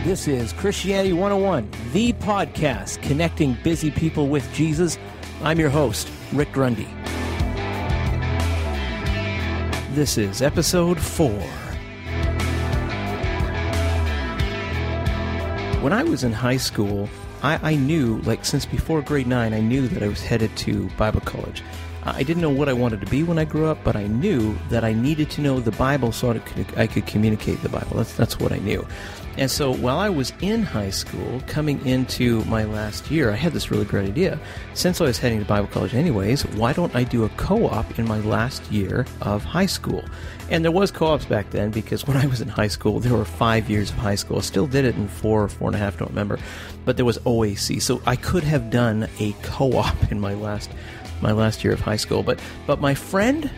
This is Christianity 101, the podcast connecting busy people with Jesus. I'm your host, Rick Grundy. This is episode 4. When I was in high school, I knew, since before grade 9, I knew that I was headed to Bible college. I didn't know what I wanted to be when I grew up, but I knew that I needed to know the Bible so I could communicate the Bible. That's what I knew. And so while I was in high school, coming into my last year, I had this really great idea. Since I was heading to Bible college anyways, why don't I do a co-op in my last year of high school? And there was co-ops back then, because when I was in high school, there were 5 years of high school. I still did it in 4 or 4.5, don't remember. But there was OAC, so I could have done a co-op in my last year of high school. But my friend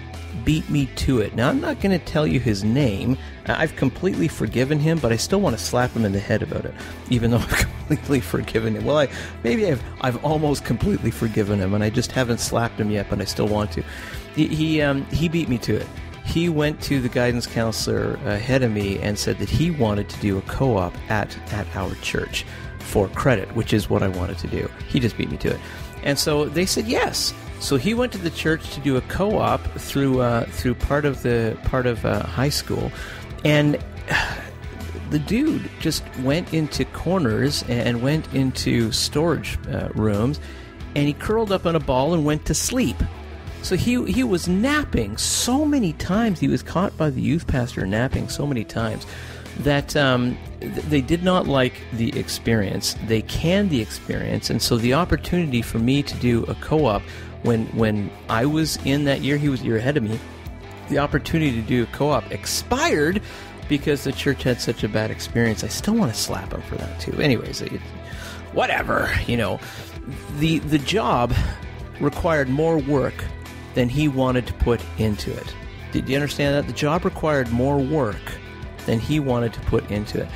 beat me to it. Now, I'm not going to tell you his name. I've completely forgiven him, but I still want to slap him in the head about it, even though I've completely forgiven him. Well, I've almost completely forgiven him, and I just haven't slapped him yet, but I still want to. He beat me to it. He went to the guidance counselor ahead of me and said that he wanted to do a co-op at our church for credit, which is what I wanted to do. He just beat me to it. And so they said yes. So he went to the church to do a co-op through part of high school, and the dude just went into corners and went into storage rooms, and he curled up on a ball and went to sleep. So he was napping so many times. He was caught by the youth pastor napping so many times that they did not like the experience. They canned the experience, and so the opportunity for me to do a co-op when I was in that year, he was a year ahead of me, the opportunity to do a co-op expired because the church had such a bad experience. I still want to slap him for that too. Anyways, whatever, the job required more work than he wanted to put into it. Did you understand that? The job required more work than he wanted to put into it.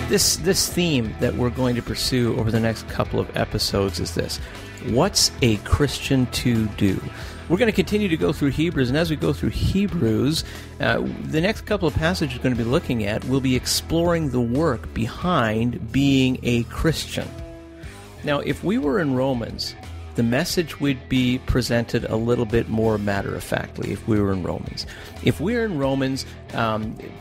This theme that we're going to pursue over the next couple of episodes is this: what's a Christian to do? We're going to continue to go through Hebrews, and as we go through Hebrews, the next couple of passages we're going to be looking at, we'll be exploring the work behind being a Christian. Now, if we were in Romans, the message would be presented a little bit more matter-of-factly if we were in Romans. If we're in Romans,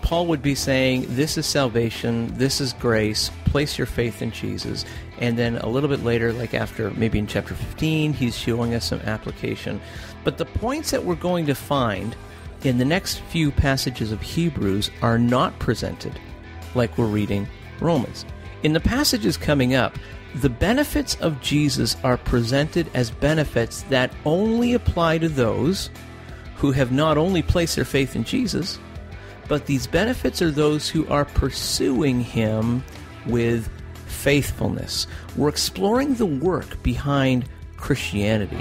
Paul would be saying, this is salvation, this is grace, place your faith in Jesus. And then a little bit later, after maybe in chapter 15, he's showing us some application. But the points that we're going to find in the next few passages of Hebrews are not presented like we're reading Romans. In the passages coming up, the benefits of Jesus are presented as benefits that only apply to those who have not only placed their faith in Jesus, but these benefits are those who are pursuing Him with faithfulness. We're exploring the work behind Christianity.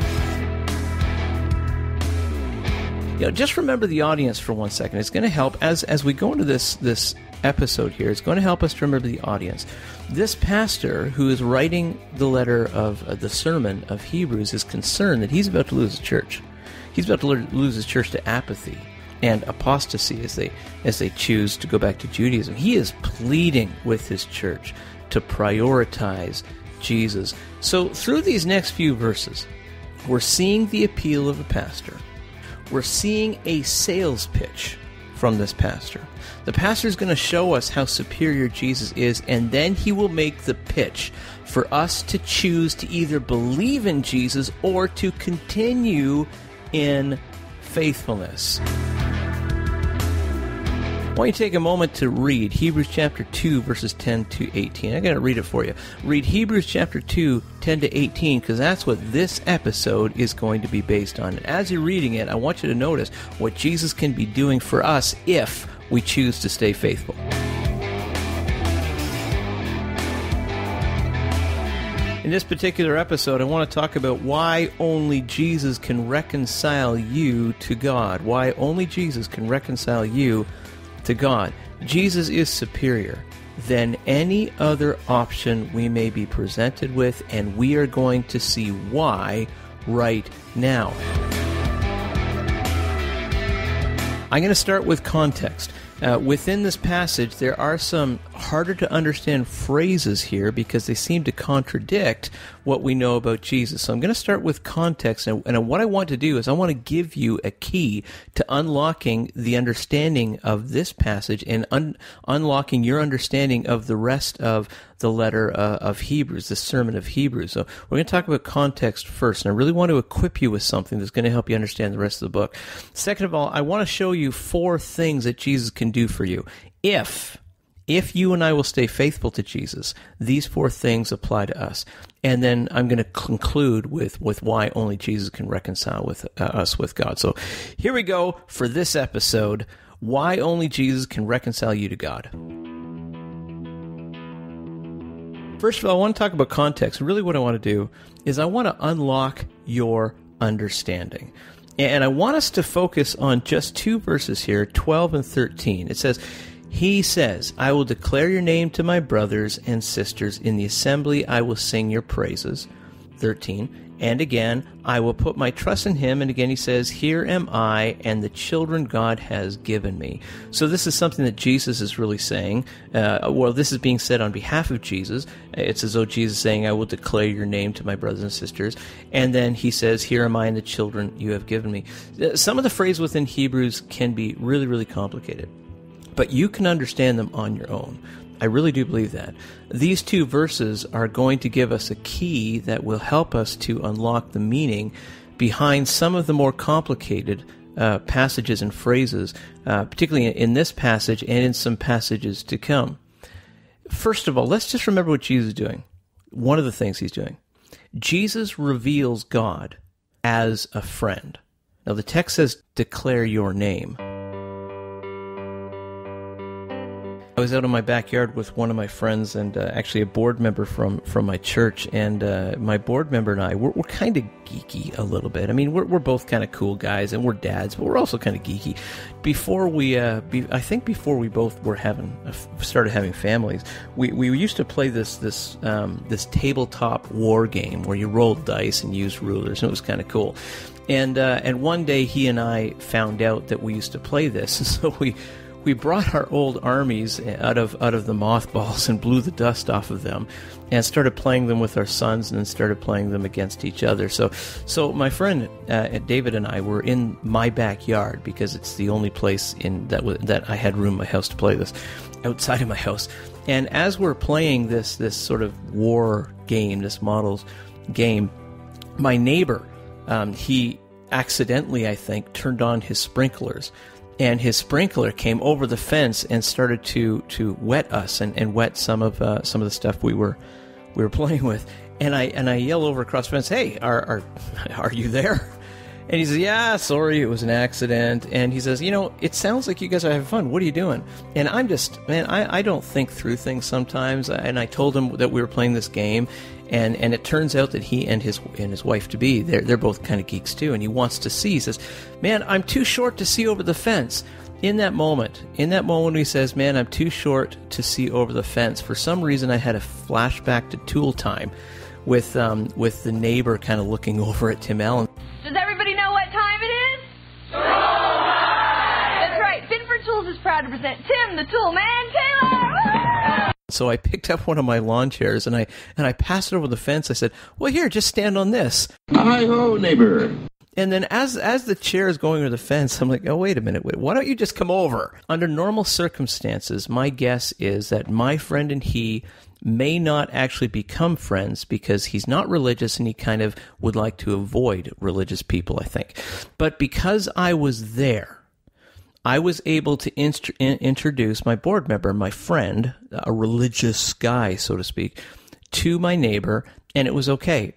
Just remember the audience for 1 second. It's going to help as we go into this episode here. It's going to help us to remember the audience. This pastor who is writing the letter of the sermon of Hebrews is concerned that he's about to lose the church. He's about to lose his church to apathy and apostasy as they choose to go back to Judaism. He is pleading with his church to prioritize Jesus. So through these next few verses, we're seeing the appeal of a pastor. We're seeing a sales pitch from this pastor. The pastor is going to show us how superior Jesus is, and then he will make the pitch for us to choose to either believe in Jesus or to continue in faithfulness. I want you to take a moment to read Hebrews chapter 2, verses 10 to 18. I'm going to read it for you. Read Hebrews chapter 2, 10 to 18, because that's what this episode is going to be based on. And as you're reading it, I want you to notice what Jesus can be doing for us if we choose to stay faithful. In this particular episode, I want to talk about why only Jesus can reconcile you to God. Why only Jesus can reconcile you to God. Jesus is superior than any other option we may be presented with, and we are going to see why right now. I'm going to start with context. Within this passage, there are some harder to understand phrases here because they seem to contradict what we know about Jesus. So I'm going to start with context, and what I want to do is I want to give you a key to unlocking the understanding of this passage and unlocking your understanding of the rest of the letter of Hebrews, the sermon of Hebrews. So we're going to talk about context first, and I really want to equip you with something that's going to help you understand the rest of the book. Second of all, I want to show you 4 things that Jesus can do for you. If you and I will stay faithful to Jesus, these 4 things apply to us. And then I'm going to conclude with why only Jesus can reconcile with us with God. So here we go for this episode, why only Jesus can reconcile you to God. First of all, I want to talk about context. Really what I want to do is I want to unlock your understanding. And I want us to focus on just 2 verses here, 12 and 13. It says, He says, I will declare your name to my brothers and sisters. In the assembly I will sing your praises. 13. And again, I will put my trust in him. And again, he says, here am I and the children God has given me. So this is something that Jesus is really saying. This is being said on behalf of Jesus. It's as though Jesus is saying, I will declare your name to my brothers and sisters. And then he says, here am I and the children you have given me. Some of the phrases within Hebrews can be really, really complicated, but you can understand them on your own. I really do believe that. These 2 verses are going to give us a key that will help us to unlock the meaning behind some of the more complicated passages and phrases, particularly in this passage and in some passages to come. First of all, let's just remember what Jesus is doing. One of the things he's doing. Jesus reveals God as a friend. Now the text says, declare your name. I was out in my backyard with one of my friends and actually a board member from my church, and my board member and I, we're kind of geeky a little bit. I mean, we're both kind of cool guys, and we're dads, but we're also kind of geeky. Before we both were started having families, we used to play this tabletop war game where you rolled dice and used rulers, and it was kind of cool. And one day he and I found out that we used to play this, and so we brought our old armies out of the mothballs and blew the dust off of them and started playing them with our sons and then started playing them against each other. So my friend David and I were in my backyard because it's the only place that I had room in my house to play this, outside of my house. And as we're playing this sort of war game, this models game, my neighbor, he accidentally, I think, turned on his sprinklers. And his sprinkler came over the fence and started to wet us and wet some of the stuff we were playing with. And I yell over across the fence, "Hey, are you there?" And he says, "Yeah, sorry, it was an accident." And he says, "It sounds like you guys are having fun. What are you doing?" And I'm just, I don't think through things sometimes. And I told him that we were playing this game, and it turns out that he and his wife to be, they're both kind of geeks too. And he wants to see. He says, "Man, I'm too short to see over the fence." In that moment when he says, "Man, I'm too short to see over the fence," for some reason I had a flashback to Tool Time, with the neighbor kind of looking over at Tim Allen. Does everybody know what time it is? Tool time! That's right. Binford Tools is proud to present Tim the Tool Man Taylor. So I picked up one of my lawn chairs and I passed it over the fence. I said, "Well, here, just stand on this." Hi-ho, neighbor. And then as the chair is going over the fence, I'm like, "Oh, wait a minute. Why don't you just come over?" Under normal circumstances, my guess is that my friend and he may not actually become friends because he's not religious and he kind of would like to avoid religious people, I think. But because I was there, I was able to introduce my board member, my friend, a religious guy, so to speak, to my neighbor, and it was okay.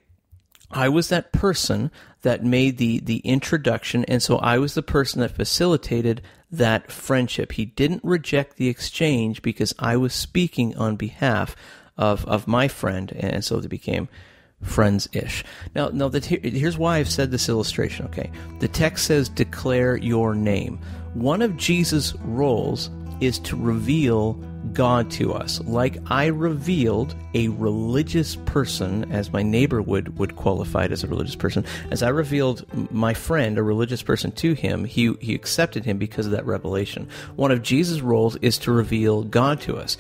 I was that person that made the introduction, and so I was the person that facilitated that friendship. He didn't reject the exchange because I was speaking on behalf of my friend, and so they became friends-ish. Now here's why I've said this illustration, okay? The text says, declare your name. One of Jesus' roles is to reveal God to us, like I revealed a religious person, as my neighbor would qualify it as a religious person, as I revealed my friend, a religious person, to him, he accepted him because of that revelation. One of Jesus' roles is to reveal God to us.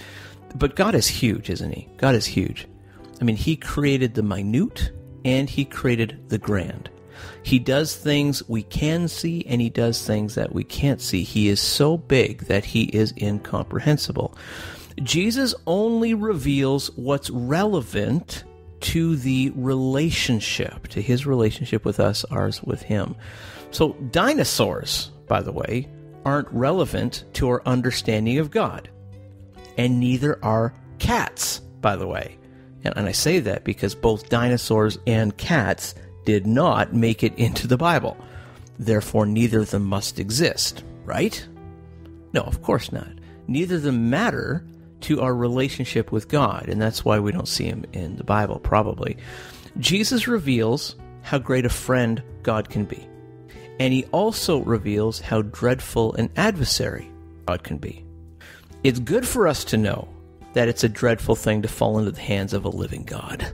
But God is huge, isn't he? God is huge. I mean, he created the minute and he created the grand. He does things we can see, and he does things that we can't see. He is so big that he is incomprehensible. Jesus only reveals what's relevant to the relationship, to his relationship with us, ours with him. So dinosaurs, by the way, aren't relevant to our understanding of God. And neither are cats, by the way. And I say that because both dinosaurs and cats did not make it into the Bible. Therefore, neither of them must exist, right? No, of course not. Neither of them matter to our relationship with God, and that's why we don't see him in the Bible, probably. Jesus reveals how great a friend God can be. And he also reveals how dreadful an adversary God can be. It's good for us to know that it's a dreadful thing to fall into the hands of a living God,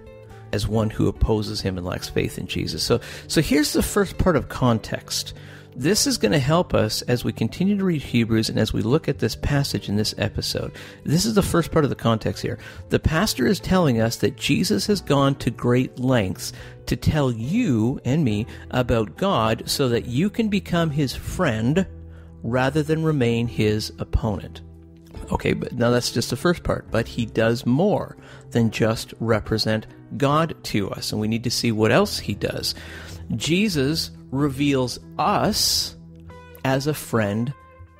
as one who opposes him and lacks faith in Jesus. So here's the first part of context. This is going to help us as we continue to read Hebrews and as we look at this passage in this episode. This is the first part of the context here. The pastor is telling us that Jesus has gone to great lengths to tell you and me about God so that you can become his friend rather than remain his opponent. Okay, but now that's just the first part. But he does more than just represent God to us, and we need to see what else he does. Jesus reveals us as a friend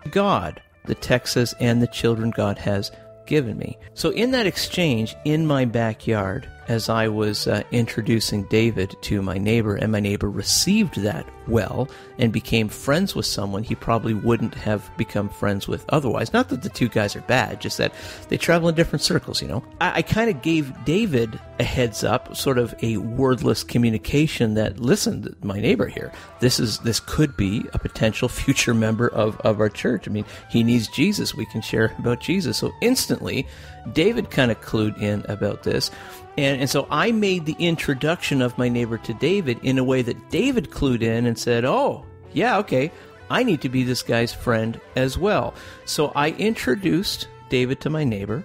to God. The text says, and the children God has given me. So in that exchange in my backyard, as I was introducing David to my neighbor, and my neighbor received that well and became friends with someone he probably wouldn't have become friends with otherwise. Not that the two guys are bad, just that they travel in different circles, you know. I kind of gave David a heads up, sort of a wordless communication that, listen, my neighbor here, this could be a potential future member of our church. I mean, he needs Jesus. We can share about Jesus. So instantly, David kind of clued in about this. And so I made the introduction of my neighbor to David in a way that David clued in and said, oh, yeah, okay, I need to be this guy's friend as well. So I introduced David to my neighbor.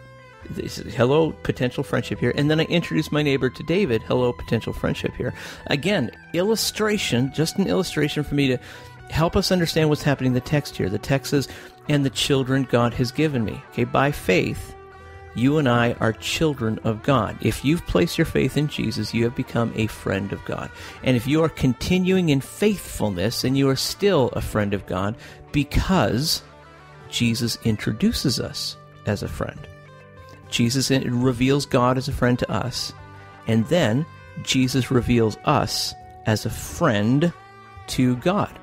Hello, potential friendship here. And then I introduced my neighbor to David. Hello, potential friendship here. Again, illustration, just an illustration for me to help us understand what's happening in the text here. The text says, and the children God has given me. Okay, by faith, you and I are children of God. If you've placed your faith in Jesus, you have become a friend of God. And if you are continuing in faithfulness, then you are still a friend of God because Jesus introduces us as a friend. Jesus reveals God as a friend to us, and then Jesus reveals us as a friend to God.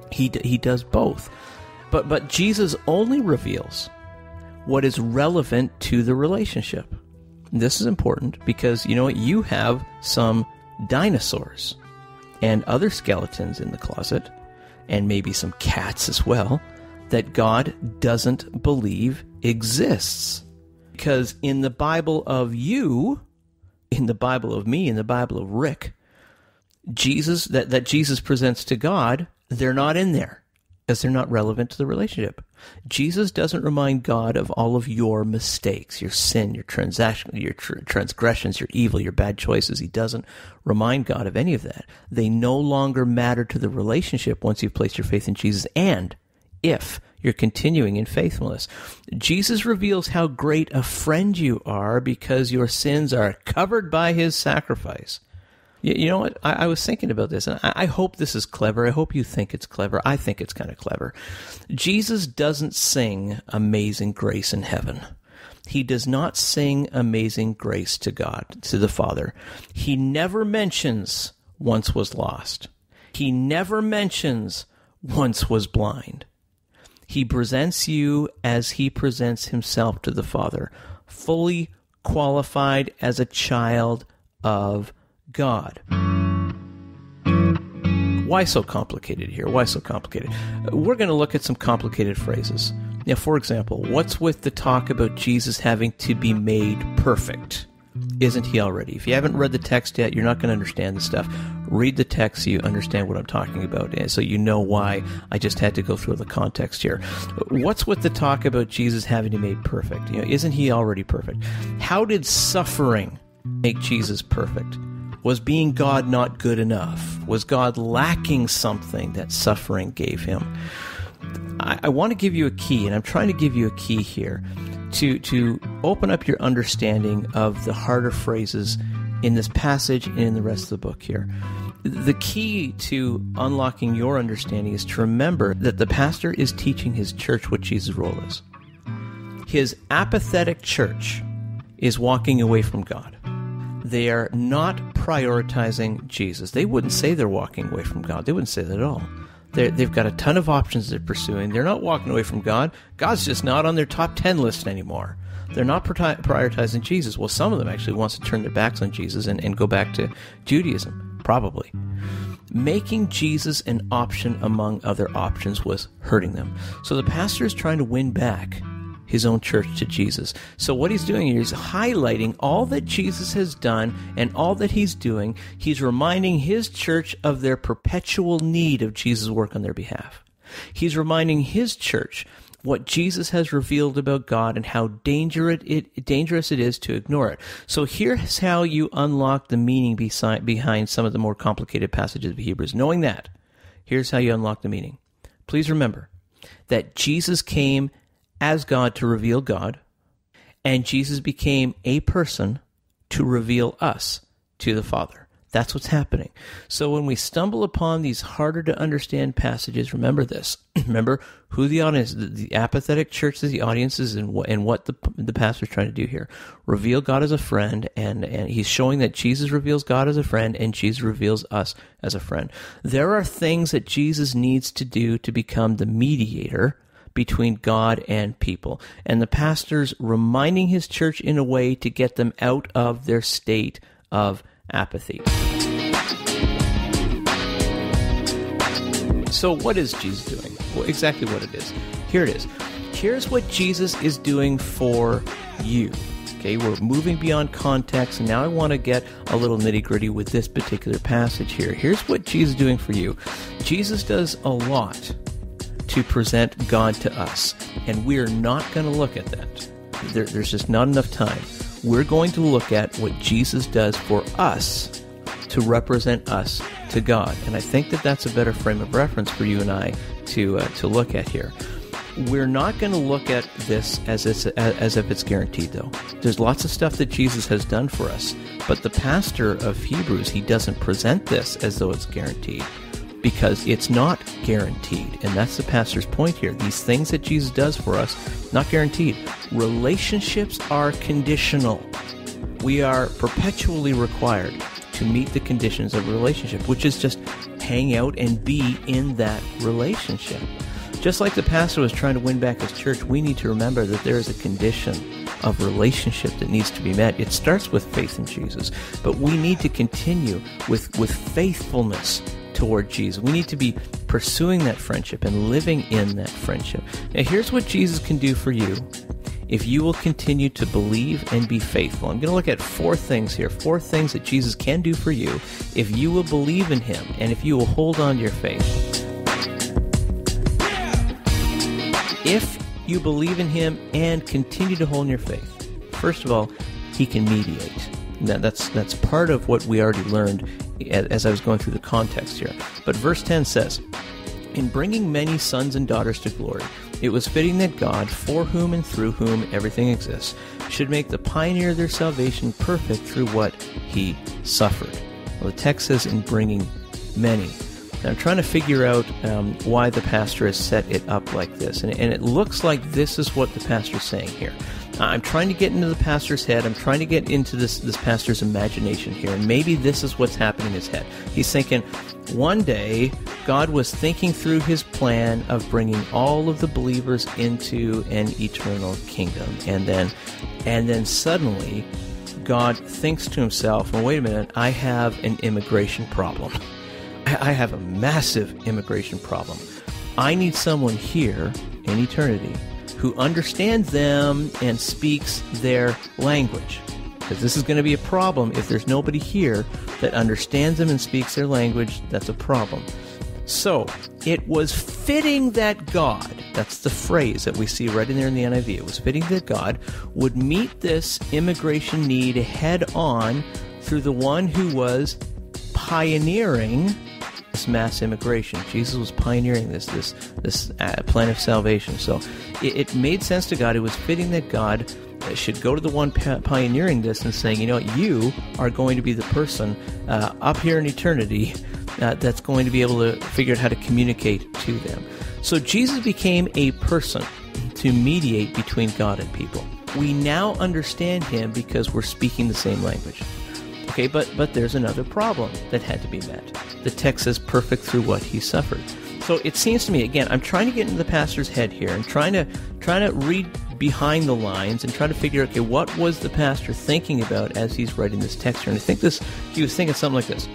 He does both. But Jesus only reveals what is relevant to the relationship. This is important because, you know what, you have some dinosaurs and other skeletons in the closet, and maybe some cats as well, that God doesn't believe exists. Because in the Bible of you, in the Bible of me, in the Bible of Rick, Jesus, that Jesus presents to God, they're not in there, because they're not relevant to the relationship. Jesus doesn't remind God of all of your mistakes, your sin, your transgressions, your evil, your bad choices. He doesn't remind God of any of that. They no longer matter to the relationship once you've placed your faith in Jesus, and if you're continuing in faithfulness. Jesus reveals how great a friend you are because your sins are covered by his sacrifice. You know what? I was thinking about this, and I hope this is clever. I hope you think it's clever. I think it's kind of clever. Jesus doesn't sing Amazing Grace in heaven. He does not sing Amazing Grace to God, to the Father. He never mentions once was lost. He never mentions once was blind. He presents you as he presents himself to the Father, fully qualified as a child of God. Why so complicated here? Why so complicated? We're going to look at some complicated phrases. Now, for example, what's with the talk about Jesus having to be made perfect? Isn't he already? If you haven't read the text yet, you're not going to understand the stuff. Read the text so you understand what I'm talking about, and so you know why I just had to go through the context here. What's with the talk about Jesus having to be made perfect? Isn't he already perfect? How did suffering make Jesus perfect? Was being God not good enough? Was God lacking something that suffering gave him? I want to give you a key, and I'm trying to give you a key here to open up your understanding of the harder phrases in this passage and in the rest of the book here. The key to unlocking your understanding is to remember that the pastor is teaching his church what Jesus' role is. His apathetic church is walking away from God. They are not prioritizing Jesus. They wouldn't say they're walking away from God. They wouldn't say that at all. They've got a ton of options they're pursuing. They're not walking away from God. God's just not on their top 10 list anymore. They're not prioritizing Jesus. Well, some of them actually wants to turn their backs on Jesus and go back to Judaism, probably. Making Jesus an option among other options was hurting them. So the pastor is trying to win back his own church to Jesus. So what he's doing here is highlighting all that Jesus has done and all that he's doing. He's reminding his church of their perpetual need of Jesus' work on their behalf. He's reminding his church what Jesus has revealed about God and how dangerous it is to ignore it. So here's how you unlock the meaning behind some of the more complicated passages of Hebrews. Knowing that, here's how you unlock the meaning. Please remember that Jesus came as God to reveal God, and Jesus became a person to reveal us to the Father. That's what's happening. So when we stumble upon these harder to understand passages, remember this. Remember who the audience is. The apathetic church is the audience is, and what the pastor's trying to do here. Reveal God as a friend, and he's showing that Jesus reveals God as a friend, and Jesus reveals us as a friend. There are things that Jesus needs to do to become the mediator between God and people. And the pastor's reminding his church in a way to get them out of their state of apathy. So what is Jesus doing? Well, exactly what it is. Here it is. Here's what Jesus is doing for you. Okay, we're moving beyond context, and now I want to get a little nitty-gritty with this particular passage here. Here's what Jesus is doing for you. Jesus does a lot to present God to us, and we're not going to look at that. There's just not enough time. We're going to look at what Jesus does for us to represent us to God, and I think that that's a better frame of reference for you and I to look at here. We're not going to look at this as if it's guaranteed, though. There's lots of stuff that Jesus has done for us, but the pastor of Hebrews, he doesn't present this as though it's guaranteed, because it's not guaranteed. And that's the pastor's point here. These things that Jesus does for us, not guaranteed. Relationships are conditional. We are perpetually required to meet the conditions of a relationship, which is just hang out and be in that relationship. Just like the pastor was trying to win back his church, we need to remember that there is a condition of relationship that needs to be met. It starts with faith in Jesus, but we need to continue with faithfulness toward Jesus. We need to be pursuing that friendship and living in that friendship. Now, here's what Jesus can do for you if you will continue to believe and be faithful. I'm going to look at 4 things here, 4 things that Jesus can do for you if you will believe in him and if you will hold on to your faith. If you believe in him and continue to hold on your faith, first of all, he can mediate. Now, that's part of what we already learned as I was going through the context here. But verse 10 says, "In bringing many sons and daughters to glory, it was fitting that God, for whom and through whom everything exists, should make the pioneer of their salvation perfect through what he suffered." Well, the text says, "in bringing many." Now, I'm trying to figure out why the pastor has set it up like this. And it looks like this is what the pastor's saying here. I'm trying to get into the pastor's head. I'm trying to get into this pastor's imagination here. And maybe this is what's happening in his head. He's thinking, one day, God was thinking through his plan of bringing all of the believers into an eternal kingdom. And then suddenly, God thinks to himself, well, wait a minute, I have an immigration problem. I have a massive immigration problem. I need someone here in eternity who understands them and speaks their language. Because this is going to be a problem. If there's nobody here that understands them and speaks their language, that's a problem. So, it was fitting that God, that's the phrase that we see right in there in the NIV, it was fitting that God would meet this immigration need head on through the one who was pioneering this mass immigration. Jesus was pioneering this plan of salvation. So it made sense to God. It was fitting that God should go to the one pioneering this and saying, you know what, you are going to be the person up here in eternity that's going to be able to figure out how to communicate to them. So Jesus became a person to mediate between God and people. We now understand him because we're speaking the same language. Okay, but there's another problem that had to be met. The text says perfect through what he suffered. So it seems to me, again, I'm trying to get into the pastor's head here and trying to read behind the lines and try to figure out, okay, what was the pastor thinking about as he's writing this text here? And I think he was thinking something like this.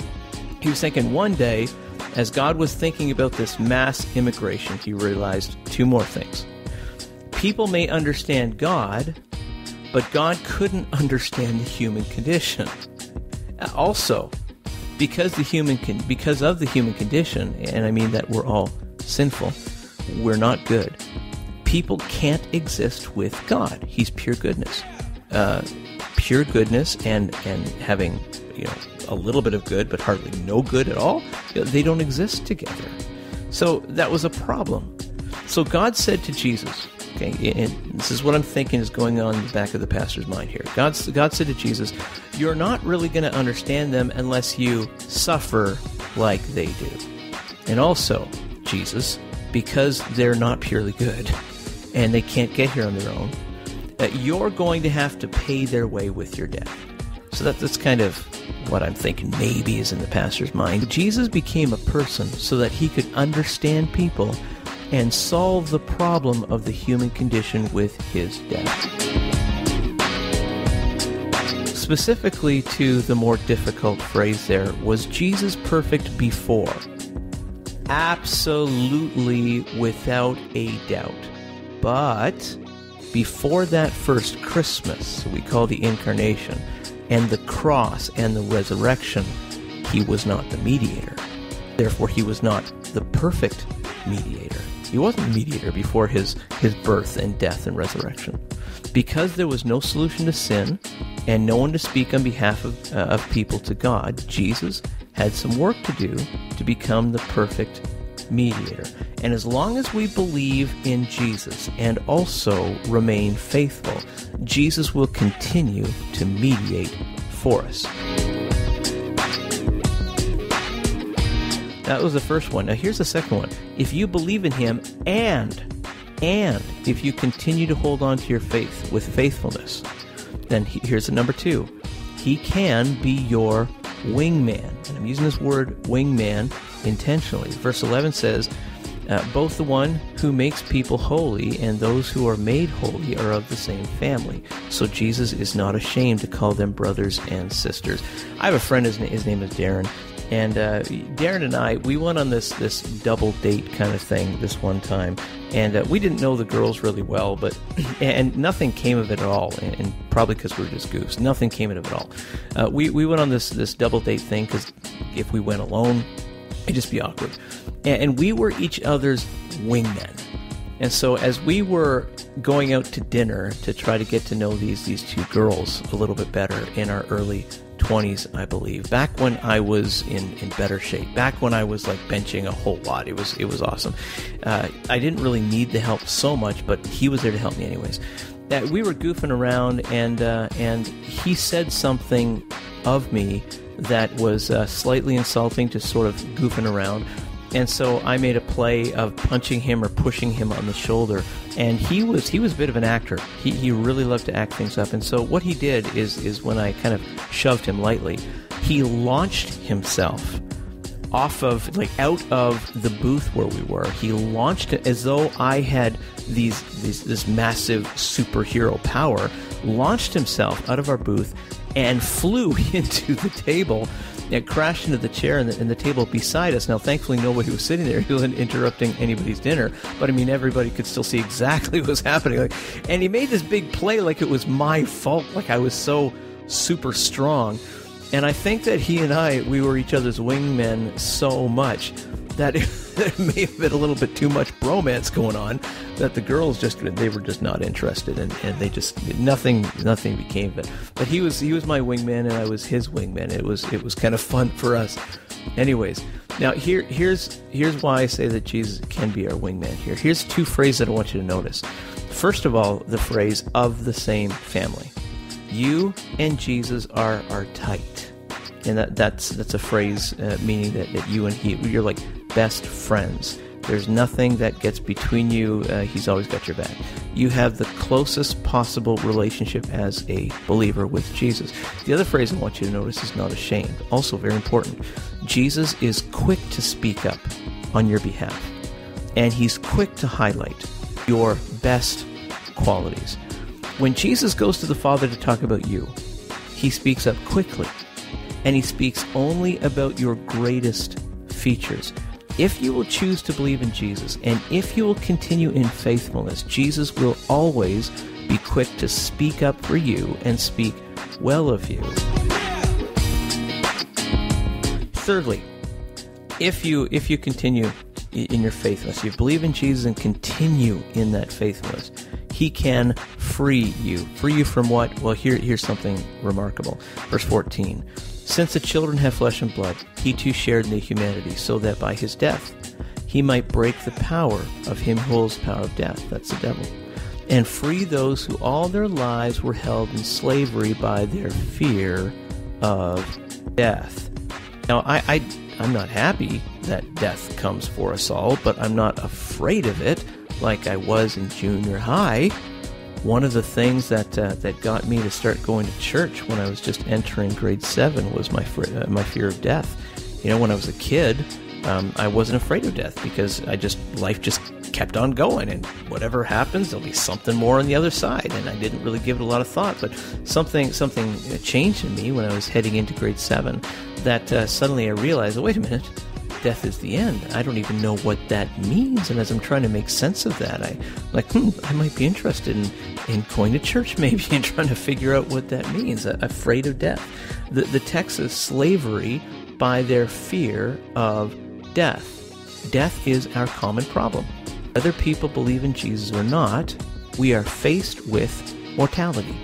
He was thinking one day, as God was thinking about this mass immigration, he realized two more things. People may understand God, but God couldn't understand the human condition. Also, because of the human condition, and I mean that we're all sinful, we're not good. People can't exist with God. He's pure goodness. Pure goodness and having, a little bit of good, but hardly no good at all, they don't exist together. So that was a problem. So God said to Jesus, okay, and this is what I'm thinking is going on in the back of the pastor's mind here. God said to Jesus, you're not really going to understand them unless you suffer like they do. And also, Jesus, because they're not purely good and they can't get here on their own, you're going to have to pay their way with your death. So that's kind of what I'm thinking maybe is in the pastor's mind. Jesus became a person so that he could understand people and solve the problem of the human condition with his death. Specifically to the more difficult phrase there, was Jesus perfect before? Absolutely, without a doubt. But before that first Christmas, we call the Incarnation, and the cross and the resurrection, he was not the mediator. Therefore, he was not the perfect mediator. He wasn't the mediator before his birth and death and resurrection. Because there was no solution to sin and no one to speak on behalf of people to God, Jesus had some work to do to become the perfect mediator. And as long as we believe in Jesus and also remain faithful, Jesus will continue to mediate for us. That was the first one. Now here's the second one. If you believe in him and if you continue to hold on to your faith with faithfulness, then here's the number two. He can be your wingman. And I'm using this word wingman intentionally. Verse 11 says, both the one who makes people holy and those who are made holy are of the same family. So Jesus is not ashamed to call them brothers and sisters. I have a friend, his name is Darren. And Darren and I, we went on this double date kind of thing this one time. And we didn't know the girls really well, and nothing came of it at all. And probably because we were just goofs. Nothing came of it at all. We went on this double date thing because if we went alone, it'd just be awkward. And we were each other's wingmen. And so as we were going out to dinner to try to get to know these two girls a little bit better in our early 20s, I believe, back when I was in better shape, back when I was like benching a whole lot, it was awesome. I didn't really need the help so much, but he was there to help me anyways. We were goofing around, and he said something of me that was slightly insulting, just sort of goofing around. And so I made a play of punching him or pushing him on the shoulder. And he was a bit of an actor. He really loved to act things up. And so what he did is when I kind of shoved him lightly, he launched himself out of the booth where we were. He launched it as though I had this massive superhero power, launched himself out of our booth and flew into the table It crashed into the chair and the table beside us. Now, thankfully, nobody was sitting there. He wasn't interrupting anybody's dinner. But, I mean, everybody could still see exactly what was happening. And he made this big play like it was my fault, like I was so super strong. And I think that he and we were each other's wingmen so much that there may have been a little bit too much bromance going on, that the girls they were just not interested, and they just nothing became of it. But he was my wingman and I was his wingman. It was kind of fun for us. Anyways, now here's why I say that Jesus can be our wingman here. Here's two phrases that I want you to notice. First of all, the phrase "of the same family." You and Jesus are tight. And that's a phrase meaning that you and you're like best friends. There's nothing that gets between you. He's always got your back. You have the closest possible relationship as a believer with Jesus. The other phrase I want you to notice is "not ashamed." Also very important. Jesus is quick to speak up on your behalf. And he's quick to highlight your best qualities. When Jesus goes to the Father to talk about you, he speaks up quickly. And he speaks only about your greatest features. If you will choose to believe in Jesus, and if you will continue in faithfulness, Jesus will always be quick to speak up for you and speak well of you. Thirdly, if you continue in your faithfulness, you believe in Jesus and continue in that faithfulness, he can free you. Free you from what? Well, here's something remarkable. Verse 14. Since the children have flesh and blood, he too shared in the humanity, so that by his death he might break the power of him who holds the power of death, that's the devil, and free those who all their lives were held in slavery by their fear of death. Now, I'm not happy that death comes for us all, but I'm not afraid of it like I was in junior high. One of the things that got me to start going to church when I was just entering grade 7 was my fear of death. You know, when I was a kid, I wasn't afraid of death because life just kept on going, and whatever happens, there'll be something more on the other side. And I didn't really give it a lot of thought, but something changed in me when I was heading into grade 7. That suddenly I realized, oh, wait a minute. Death is the end. I don't even know what that means. And as I'm trying to make sense of that, I might be interested in going to church maybe and trying to figure out what that means. Afraid of death. The text is slavery by their fear of death. Death is our common problem. Whether people believe in Jesus or not, we are faced with mortality.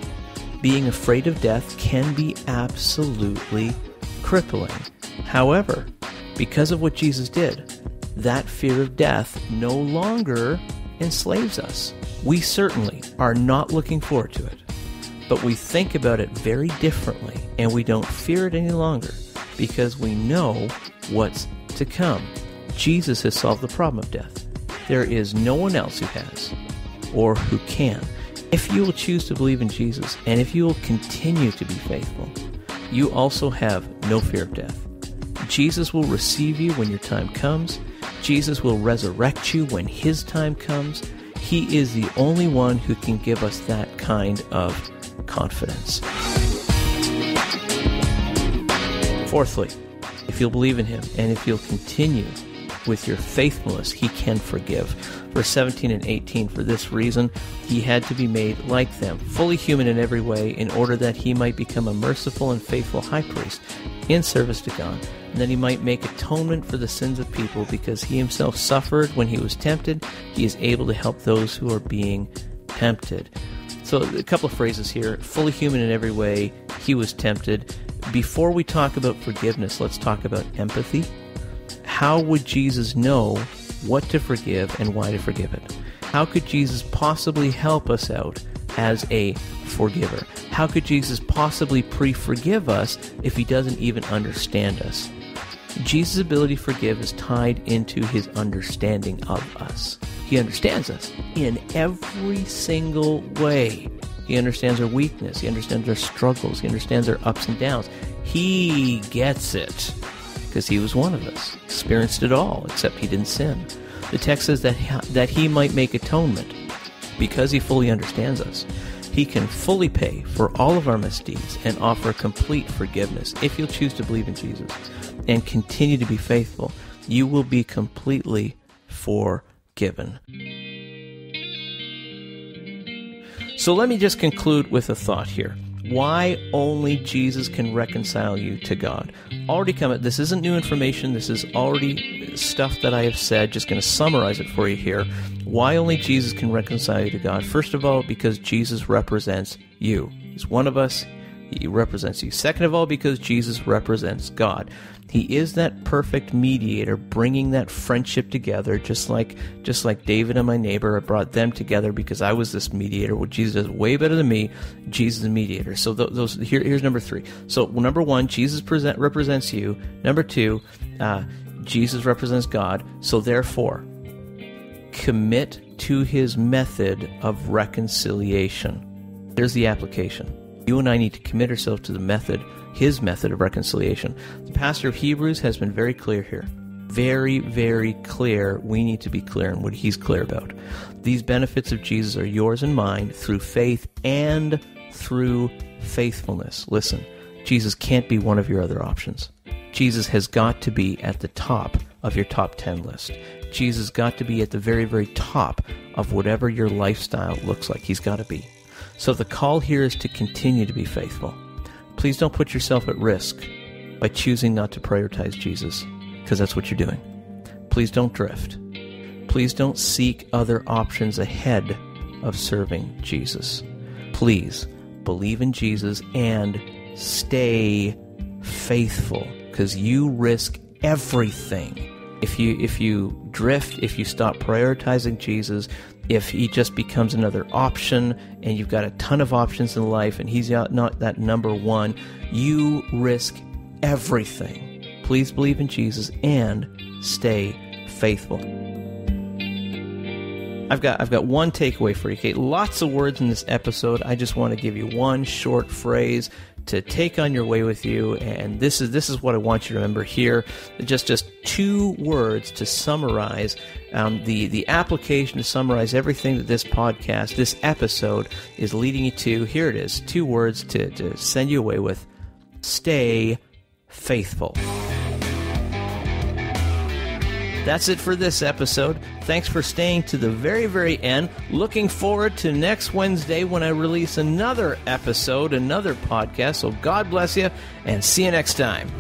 Being afraid of death can be absolutely crippling. However, because of what Jesus did, that fear of death no longer enslaves us. We certainly are not looking forward to it, but we think about it very differently, and we don't fear it any longer because we know what's to come. Jesus has solved the problem of death. There is no one else who has or who can. If you will choose to believe in Jesus, and if you will continue to be faithful, you also have no fear of death. Jesus will receive you when your time comes. Jesus will resurrect you when his time comes. He is the only one who can give us that kind of confidence. Fourthly, if you'll believe in him and if you'll continue with your faithfulness, he can forgive. Verse 17 and 18, for this reason, he had to be made like them, fully human in every way, in order that he might become a merciful and faithful high priest in service to God, and that he might make atonement for the sins of people, because he himself suffered when he was tempted. He is able to help those who are being tempted. So a couple of phrases here. Fully human in every way, he was tempted. Before we talk about forgiveness, let's talk about empathy. How would Jesus know what to forgive and why to forgive it? How could Jesus possibly help us out as a forgiver? How could Jesus possibly pre-forgive us if he doesn't even understand us? Jesus' ability to forgive is tied into his understanding of us. He understands us in every single way. He understands our weakness. He understands our struggles. He understands our ups and downs. He gets it because he was one of us, experienced it all, except he didn't sin. The text says that he might make atonement because he fully understands us. He can fully pay for all of our misdeeds and offer complete forgiveness. If you'll choose to believe in Jesus and continue to be faithful, you will be completely forgiven. So let me just conclude with a thought here. Why only Jesus can reconcile you to God? This isn't new information. This is already stuff that I have said. Just going to summarize it for you here. Why only Jesus can reconcile you to God? First of all, because Jesus represents you. He's one of us. He represents you. Second of all, because Jesus represents God. He is that perfect mediator, bringing that friendship together, just like David and my neighbor. I brought them together because I was this mediator. What Jesus is way better than me. Jesus is a mediator. So here's number 3. So number 1, Jesus represents you. Number 2, Jesus represents God. So therefore, commit to his method of reconciliation. There's the application. You and I need to commit ourselves to his method of reconciliation. The pastor of Hebrews has been very clear here. Very, very clear. We need to be clear in what he's clear about. These benefits of Jesus are yours and mine through faith and through faithfulness. Listen, Jesus can't be one of your other options. Jesus has got to be at the top of your top 10 list. Jesus got to be at the very, very top of whatever your lifestyle looks like. He's got to be. So the call here is to continue to be faithful. Please don't put yourself at risk by choosing not to prioritize Jesus, because that's what you're doing. Please don't drift. Please don't seek other options ahead of serving Jesus. Please believe in Jesus and stay faithful, because you risk everything. If you drift, if you stop prioritizing Jesus, if he just becomes another option and you've got a ton of options in life and he's not that number one, you risk everything. Please believe in Jesus and stay faithful. I've got one takeaway for you, Kate. Lots of words in this episode. I just want to give you one short phrase to take on your way with you, and this is what I want you to remember here. Just 2 words to summarize the application, to summarize everything that this podcast, this episode is leading you to. Here it is, 2 words to send you away with. Stay faithful. That's it for this episode. Thanks for staying to the very, very end. Looking forward to next Wednesday when I release another episode, another podcast. So God bless you, and see you next time.